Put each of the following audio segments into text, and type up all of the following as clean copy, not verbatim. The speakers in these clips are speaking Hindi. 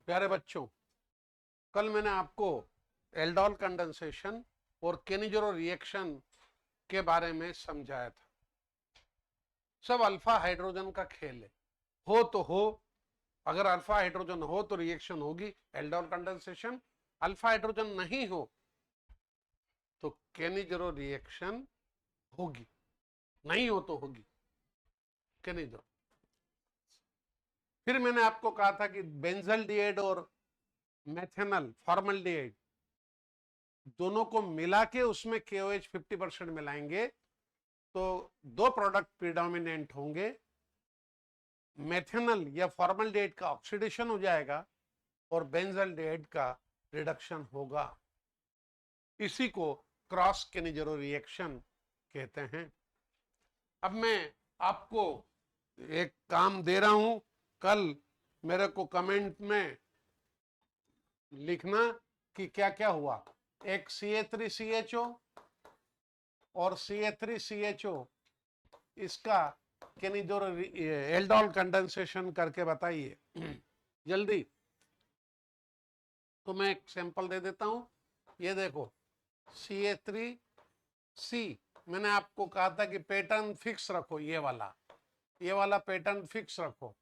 प्यारे बच्चों, कल मैंने आपको एल्डोल कंडेंसेशन और केनिज़रो रिएक्शन के बारे में समझाया था। सब अल्फा हाइड्रोजन का खेल है। हो तो हो, अगर अल्फा हाइड्रोजन हो तो रिएक्शन होगी एल्डोल कंडेंसेशन, अल्फा हाइड्रोजन नहीं हो तो केनिज़रो रिएक्शन होगी, नहीं हो तो होगी केनिज़रो। फिर मैंने आपको कहा था कि बेंजल्डिहाइड और मेथेनॉल फॉर्मल्डिहाइड दोनों को मिला के उसमें KOH 50% मिलाएंगे तो दो प्रोडक्ट प्रीडोमिनेंट होंगे। मेथेनॉल या फॉर्मल्डिहाइड का ऑक्सीडेशन हो जाएगा और बेंजल्डिहाइड का रिडक्शन होगा। इसी को क्रॉस केनिज़रो रिएक्शन कहते हैं। अब मैं आपको एक काम दे रहा हूं, कल मेरे को कमेंट में लिखना कि क्या क्या हुआ। एक CH3CHO और CH3CHO इसका केनिज़रो एल्डोल कंडेंसेशन करके बताइए जल्दी। तो मैं एक सैंपल दे देता हूं। ये देखो CH3C, मैंने आपको कहा था कि पैटर्न फिक्स रखो, ये वाला पैटर्न फिक्स रखो,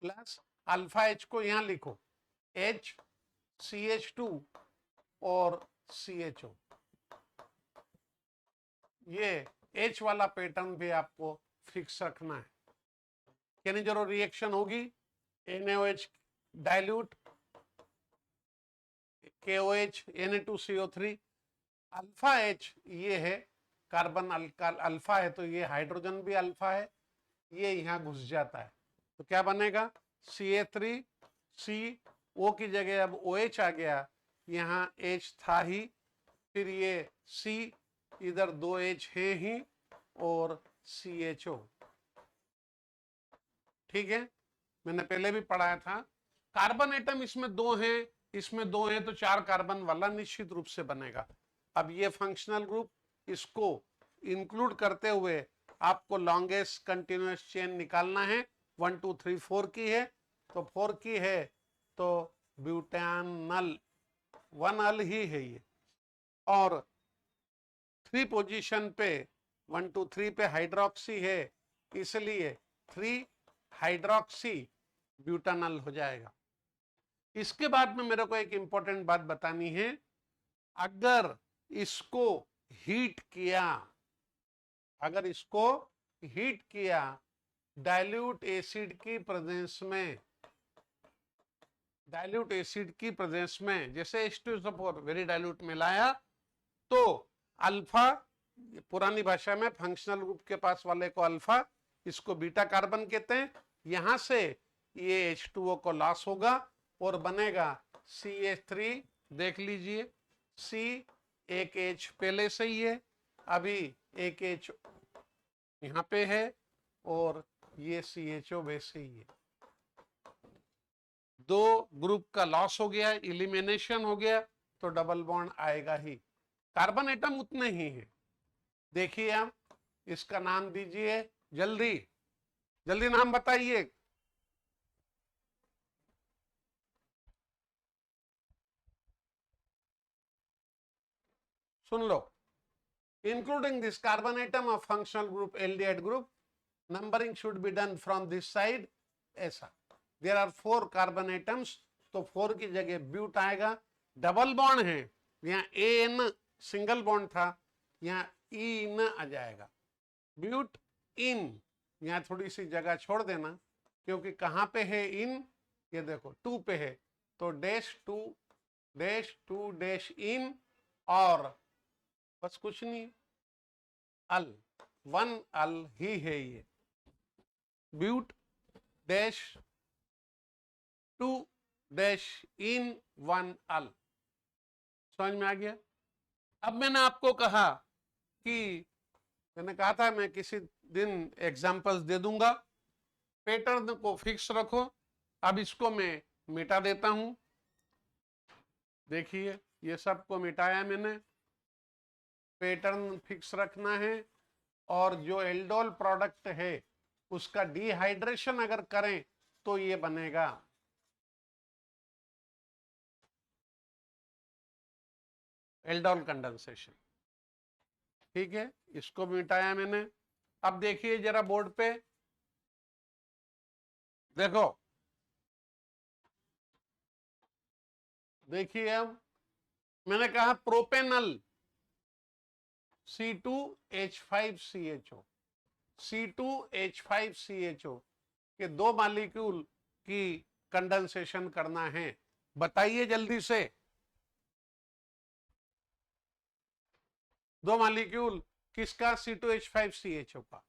प्लस अल्फा H को यहां लिखो, H CH2 और CHO। ये H वाला पैटर्न भी आपको फिक्स रखना है। केनिज़रो रिएक्शन होगी, NaOH dilute, KOH Na2CO3, alpha H ये है कार्बन अल्फा है, तो ये हाइड्रोजन भी अल्फा है, ये यहां घुस जाता है तो क्या बनेगा CH3CO की जगह अब OH आ गया, यहाँ H था ही, फिर ये C, इधर दो H है ही और CHO। ठीक है, मैंने पहले भी पढ़ाया था। कार्बन एटम इसमें दो हैं, इसमें दो हैं तो 4 कार्बन वाला निश्चित रूप से बनेगा। अब ये फंक्शनल ग्रुप, इसको इंक्लूड करते हुए आपको लॉन्गेस्ट कंटिन्यूअस चेन निकालना है। 1 2 3 4 की है तो 4 की है तो ब्यूटानल 1 अल ही है ये, और 3 पोजीशन पे 1 2 3 पे हाइड्रोक्सी है, इसलिए 3 हाइड्रोक्सी ब्यूटानल हो जाएगा। इसके बाद में मेरे को एक इंपॉर्टेंट बात बतानी है। अगर इसको हीट किया, अगर इसको हीट किया डाइल्यूट एसिड की प्रेजेंस में, डाइल्यूट एसिड की प्रेजेंस में, जैसे H2SO4 वेरी डाइल्यूट मिलाया तो अल्फा, पुरानी भाषा में फंक्शनल ग्रुप के पास वाले को अल्फा, इसको बीटा कार्बन कहते हैं। यहां से ये H2O को लॉस होगा और बनेगा CH3। देख लीजिए C, एक H पहले से ही है, अभी एक H यहां पे है और ये CHO वैसे ही है। दो ग्रुप का लॉस हो गया, इलिमिनेशन हो गया तो डबल बॉन्ड आएगा ही। कार्बन एटम उतने ही हैं। देखिए आप, इसका नाम दीजिए, जल्दी जल्दी नाम बताइए। सुन लो, including this carbon atom of functional group aldehyde group, numbering should be done from this side, ऐसा। देयर आर 4 कार्बन एटम्स, तो 4 की जगह ब्यूट आएगा। डबल बॉन्ड है, यहाँ AN सिंगल बॉन्ड था, यहाँ इन आ जाएगा, ब्यूट इन। यहाँ थोड़ी सी जगह छोड़ देना, क्योंकि कहां पे है इन, ये देखो 2 पे है, तो -2 डैश इन, और बस कुछ नहीं, अल 1 अल ही है ये, ब्यूट डैश 2 डैश इन 1 अल। समझ में आ गया। अब मैंने आपको कहा कि, मैंने कहा था मैं किसी दिन एग्जांपल्स दे दूंगा, पैटर्न को फिक्स रखो। अब इसको मैं मिटा देता हूं, देखिए ये सबको मिटाया मैंने। पैटर्न फिक्स रखना है, और जो एल्डोल प्रोडक्ट है उसका डिहाइड्रेशन अगर करें तो ये बनेगा एल्डोल कंडेंसेशन। ठीक है, इसको भी मिटाया मैंने। अब देखिए जरा बोर्ड पे, देखो देखिए, अब मैंने कहा प्रोपेनल C2H5CHO, C2H5CHO के दो मॉलिक्यूल की कंडेंसेशन करना है। बताइए जल्दी से, दो मॉलिक्यूल किसका? C2H5CHO का।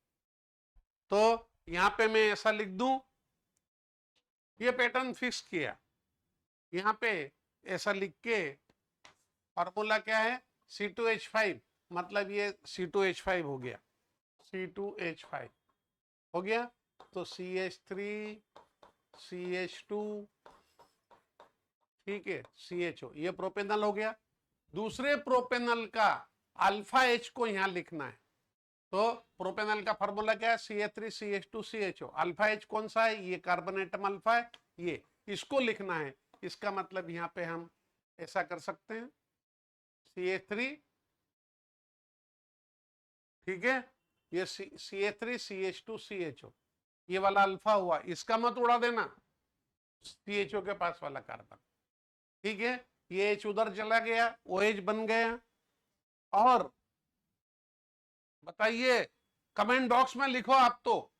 तो यहां पे मैं ऐसा लिख दूं, ये पैटर्न फिक्स किया, यहां पे ऐसा लिख के फॉर्मूला क्या है? C2H5, मतलब ये C2H5 हो गया, C2H5 हो गया। तो CH3 CH2, ठीक है, CHO, ये प्रोपेनल हो गया। दूसरे प्रोपेनल का अल्फा H को यहां लिखना है। तो प्रोपेनल का फॉर्मूला क्या है? CH3 CH2 CHO। Alpha H कौन सा है? ये कार्बन एटम अल्फा है, ये इसको लिखना है। इसका मतलब यहां पे हम ऐसा कर सकते हैं, CH3, ठीक है, ये CH3 CH2 CHO, ये वाला अल्फा हुआ, इसका मत उड़ा देना, CHO के पास वाला कार्बन, ठीक है। ये H उधर चला गया, OH बन गया। और बताइए, कमेंट बॉक्स में लिखो आप, तो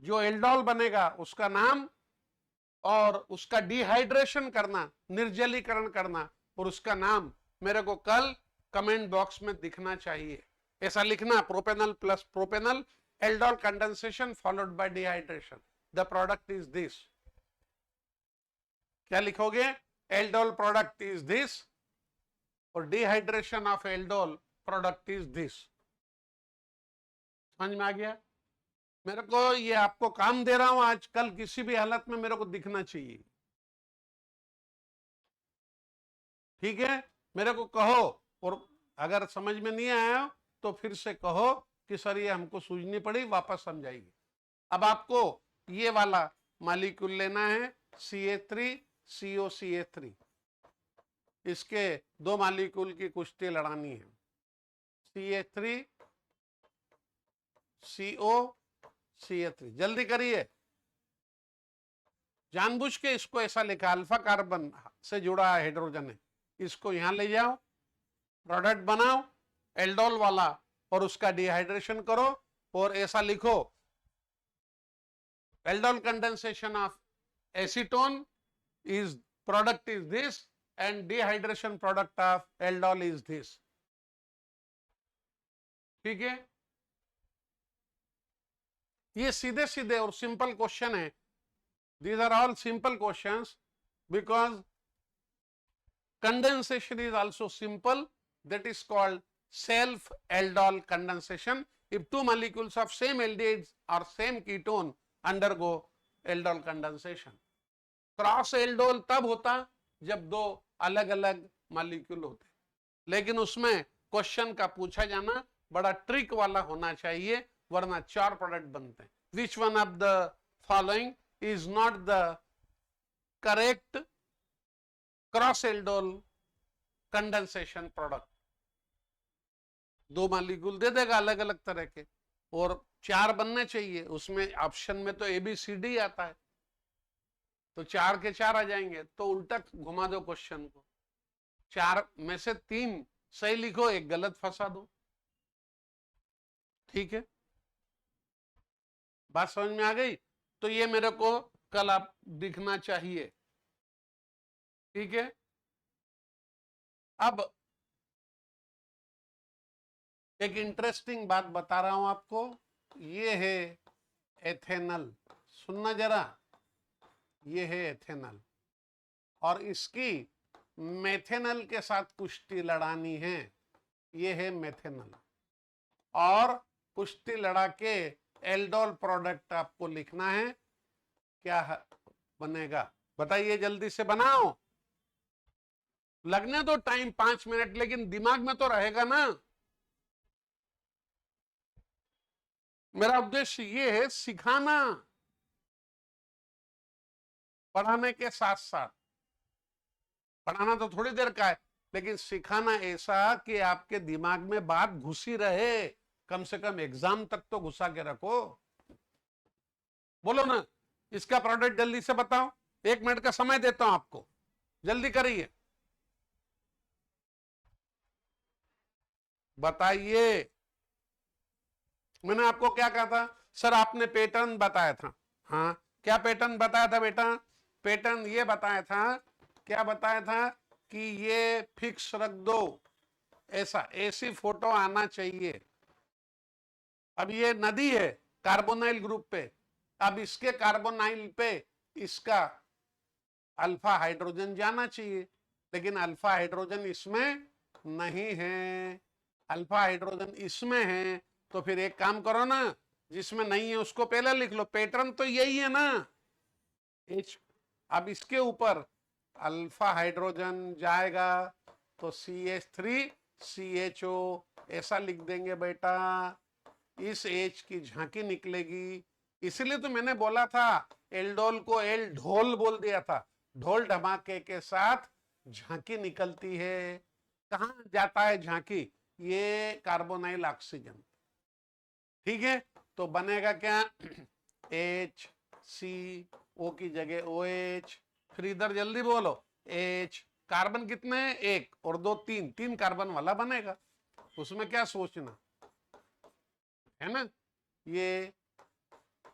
जो एल्डोल बनेगा उसका नाम और उसका डिहाइड्रेशन करना, निर्जलीकरण करना, और उसका नाम मेरे को कल कमेंट बॉक्स में दिखना चाहिए। ऐसा लिखना, propanal plus propanal, aldol condensation followed by dehydration, the product is this. क्या लिखोगे? एल्डोल प्रोडक्ट इज दिस और dehydration of aldol product is this. समझ में आ गया? मेरे को ये आपको काम दे रहा हूं आज, कल किसी भी हालत में मेरे को दिखना चाहिए, ठीक है। मेरे को कहो, और अगर समझ में नहीं आया तो फिर से कहो कि सर ये हमको सूझनी पड़ी, वापस समझाइए। अब आपको ये वाला मॉलिक्यूल लेना है, CH3COCH3, इसके दो मॉलिक्यूल की कुश्ती लड़ानी है, CH3COCH3। जल्दी करिए, जानबूझ के इसको ऐसा लिखा, अल्फा कार्बन से जुड़ा हाइड्रोजन है, इसको यहां ले जाओ, प्रोडक्ट बनाओ एल्डोल वाला, और उसका डिहाइड्रेशन करो, और ऐसा लिखो, aldol condensation of acetone is product is this and dehydration product of aldol is this. ठीक है, ये सीधे सीधे और सिंपल क्वेश्चन है। These are all simple questions because condensation is also simple. That is called self-aldol condensation. If two molecules of same aldehydes or same ketone undergo aldol condensation. Cross aldol तब होता जब दो अलग अलग मॉलिक्यूल होते, लेकिन उसमें क्वेश्चन का पूछा जाना बड़ा ट्रिक वाला होना चाहिए, वरना चार प्रोडक्ट बनते हैं। Which one of the following is not the correct cross-aldol condensation product? दो मॉलिक्यूल दे देगा अलग अलग तरह के, और चार बनने चाहिए, उसमें ऑप्शन में तो ABCD आता है, तो चार के चार आ जाएंगे। तो उल्टा घुमा दो क्वेश्चन को, चार में से तीन सही लिखो, एक गलत फंसा दो। ठीक है, बात समझ में आ गई? तो ये मेरे को कल आप दिखना चाहिए, ठीक है। अब एक इंटरेस्टिंग बात बता रहा हूं आपको, ये है एथेनल, सुनना जरा, ये है एथेनल, और इसकी मेथेनल के साथ कुश्ती लड़ानी है, ये है मेथेनल, और कुश्ती लड़ा के एल्डोल प्रोडक्ट आपको लिखना है। क्या बनेगा बताइए, जल्दी से बनाओ, लगने दो टाइम 5 मिनट, लेकिन दिमाग में तो रहेगा ना। मेरा उद्देश्य ये है सिखाना, पढ़ाने के साथ साथ, पढ़ाना तो थोड़ी देर का है, लेकिन सिखाना ऐसा कि आपके दिमाग में बात घुसी रहे, कम से कम एग्जाम तक तो घुसा के रखो। बोलो ना, इसका प्रोडक्ट जल्दी से बताओ, 1 मिनट का समय देता हूं आपको, जल्दी करिए, बताइए। मैंने आपको क्या कहा था? सर आपने पैटर्न बताया था। हाँ, क्या पैटर्न बताया था बेटा? पैटर्न ये बताया था, क्या बताया था कि ये फिक्स रख दो, ऐसा ऐसी फोटो आना चाहिए। अब ये नदी है कार्बोनाइल ग्रुप पे, अब इसके कार्बोनाइल पे इसका अल्फा हाइड्रोजन जाना चाहिए, लेकिन अल्फा हाइड्रोजन इसमें नहीं है, अल्फा हाइड्रोजन इसमें है। तो फिर एक काम करो ना, जिसमें नहीं है उसको पहले लिख लो, पैटर्न तो यही है ना, H। अब इसके ऊपर अल्फा हाइड्रोजन जाएगा तो CH3CHO ऐसा लिख देंगे बेटा, इस H की झांकी निकलेगी। इसलिए तो मैंने बोला था एल्डोल को एल ढोल बोल दिया था, ढोल धमाके के साथ झांकी निकलती है। कहाँ जाता है झांकी? ये कार्बोनाइल ऑक्सीजन, ठीक है। तो बनेगा क्या? HCO की जगह OH, फिर इधर जल्दी बोलो H, कार्बन कितने हैं? 1 और 2 3, 3 कार्बन वाला बनेगा, उसमें क्या सोचना है ना। ये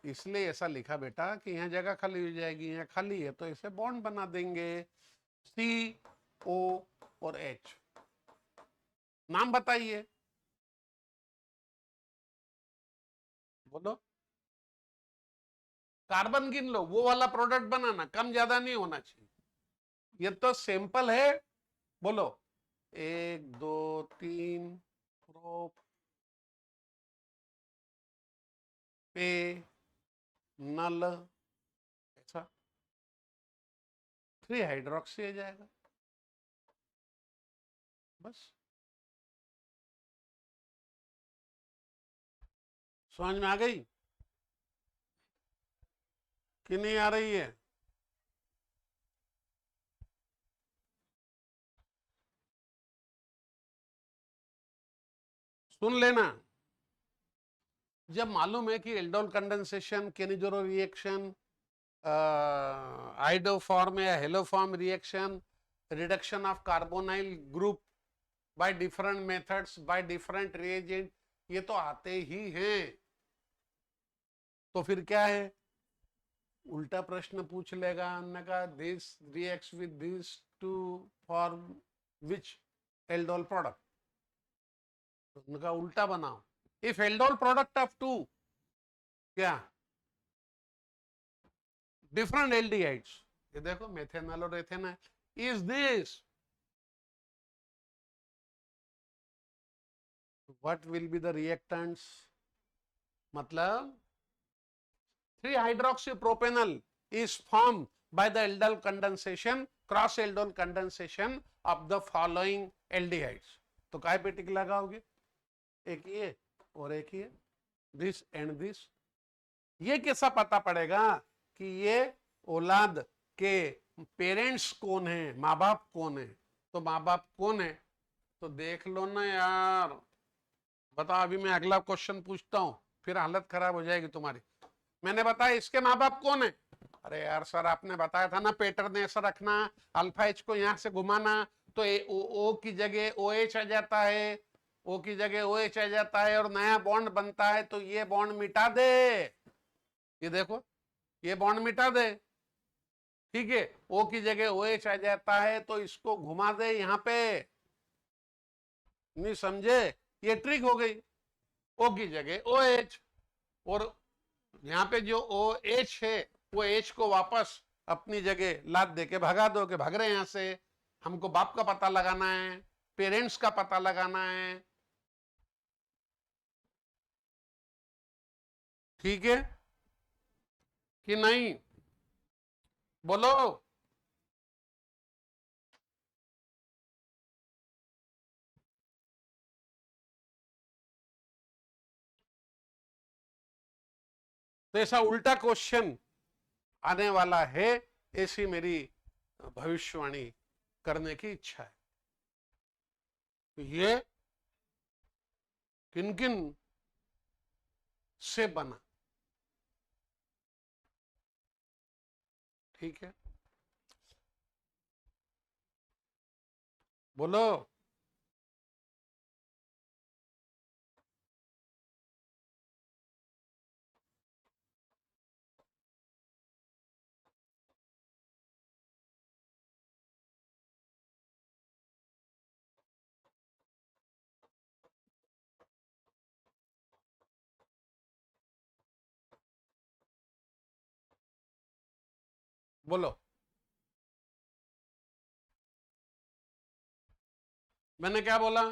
इसलिए ऐसा लिखा बेटा कि यहाँ जगह खाली हो जाएगी, यहाँ खाली है तो इसे बॉन्ड बना देंगे, CO और H। नाम बताइए, बोलो। कार्बन गिन लो, वो वाला प्रोडक्ट बनाना, कम ज्यादा नहीं होना चाहिए। ये तो सैंपल है, बोलो 1 2 3 प्रोप पे नल, ऐसा 3 हाइड्रोक्सी आ जाएगा, बस। समझ में आ गई कि नहीं आ रही है? सुन लेना, जब मालूम है कि एल्डोल कंडेंसेशन, केनिजोरो रिएक्शन, आइडोफॉर्म या haloform reaction, reduction of carbonyl group by different methods by different reagent, ये तो आते ही हैं। तो फिर क्या है? उल्टा प्रश्न पूछ लेगा, हमने कहा this reacts with this to form which aldol product, तो उनका उल्टा बनाओ, if aldol product of two क्या डिफरेंट एल्डिहाइड्स, ये देखो मेथेनॉल और ethanol, is this what will be the reactants, मतलब 3-hydroxypropanol is formed by the aldol condensation, cross aldol condensation of the following aldehydes। तो काय पे टिक लगाओगे? एक ये और एक ये, दिस एंड दिस। ये कैसा पता पड़ेगा कि ये औलाद के पेरेंट्स कौन है, माँ बाप कौन है? तो माँ बाप कौन है तो देख लो ना यार, बताओ। अभी मैं अगला क्वेश्चन पूछता हूं, फिर हालत खराब हो जाएगी तुम्हारी। मैंने बताया इसके माँ बाप कौन है? अरे यार सर आपने बताया था ना पैटर्न ऐसा रखना, अल्फा एच को यहां से घुमाना तो ओ की जगह OH आ जाता है, ओ की जगह OH आ जाता है और नया बॉन्ड बनता है, तो ये बॉन्ड मिटा दे, ये देखो ये बॉन्ड मिटा दे, ठीक है। ओ की जगह OH आ जाता है तो इसको घुमा दे यहां पे, नहीं समझे? ये ट्रिक हो गई, ओ की जगह OH, और यहाँ पे जो OH है वो H को वापस अपनी जगह लाद दे के भगा दो कि भाग रहे हैं यहां से, हमको बाप का पता लगाना है, पेरेंट्स का पता लगाना है, ठीक है कि नहीं? बोलो। तो ऐसा उल्टा क्वेश्चन आने वाला है, ऐसी मेरी भविष्यवाणी करने की इच्छा है। तो ये किन किन से बना? ठीक है, बोलो। बोलो। मैंने क्या बोला?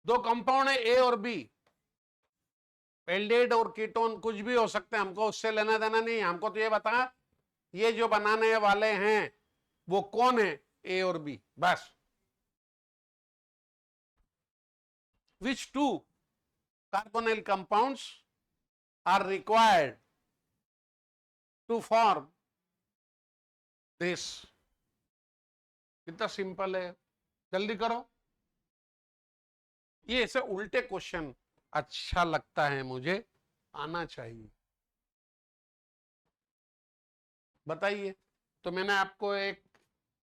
दो कंपाउंड है ए और बी, एल्डिहाइड और कीटोन कुछ भी हो सकते हैं, हमको उससे लेना देना नहीं है। हमको तो ये बता, ये जो बनाने वाले हैं वो कौन है, ए और बी, बस। Which two carbonyl compounds are required to form this? कितना सिंपल है, जल्दी करो। ये ऐसे उल्टे क्वेश्चन अच्छा लगता है मुझे, आना चाहिए। बताइए। तो मैंने आपको एक